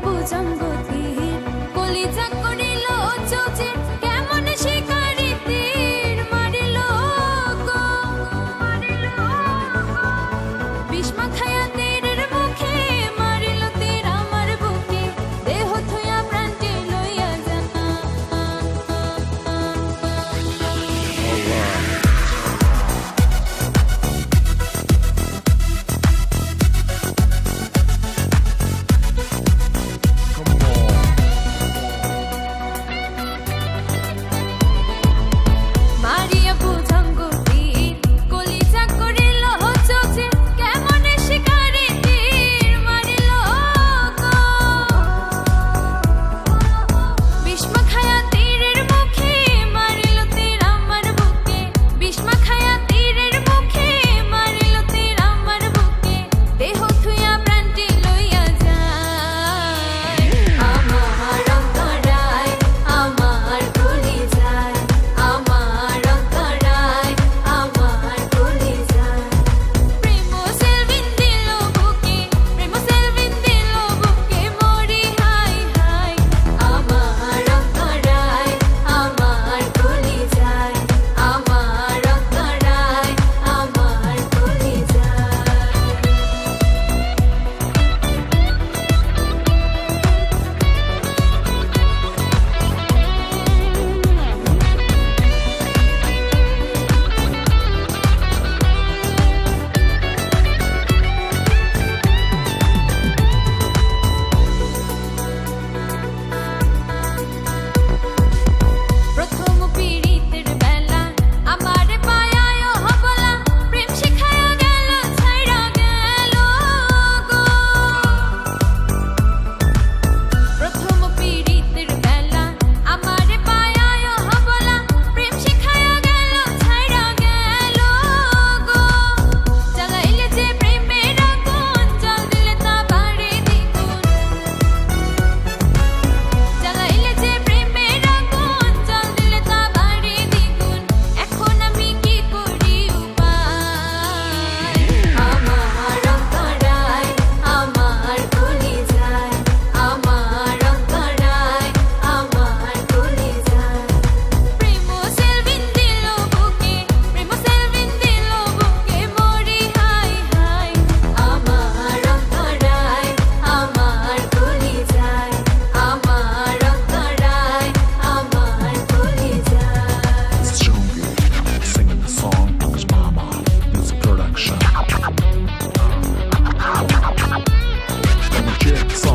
বুজঙ্গতীর কলিজা করিল চৌচে কেমন শিকারি তীর মারিল গো বিষ্মা খায়া তীরের মুখে মারিল তীর আমার বুকে দেহ থুয়া প্রাণটি লইয়া জানা মারিয়া বুজঙ্গতীর কলিজা করিল চৌচে কেমন শিকারি তীর মারিল গো বিষ্মা খায়া তীরের মুখে মারিল তীর আমার বুকে বিষ্মা খায়া তীরের মুখে মারিল তীর আমার বুকে দেহ থুয়া প্রাণটি লইয়া যায় আমার অন্তরায় আমার কলিজায় আমার অন্তরায় আমার কলিজায় প্রেম সেলভিন দিল বুকে প্রেম সেলভিন দিল বুকে মরি হাই হাই আমার অন্তরায় আমার কলিজায় আমার অন্তরায় আমার কলিজায় প্রথম পীড়িতের বেলা আমারে পায়ায় হবলা প্রেম শিখায়া গেল ছাইড়া গেল গো প্রথম পীড়িতের বেলা আমারে পায়ায় হবলা প্রেম শিখায়া গেল ছাইড়া গেল গো জ্বালাইলে যে প্রেমের আগুন জল দিলে তা বাড়ে দ্বিগুণ জ্বালাইলে যে প্রেমের আগুন জল দিলে তা বাড়ে দ্বিগুণ এখন আমি কি করি উপায় আমার অন্তরায় আমার কলিজায় আমার অন্তরায় আমার কলিজায় প্রেম সেলভিন দিল বুকে প্রেম সেলভিন দিল বুকে মরি হাই হাই আমার অন্তরায় আমার কলিজায় আমার অন্তরায় আমার কলিজায় It's Jungi singing the song Punch Mama music production. Legit song.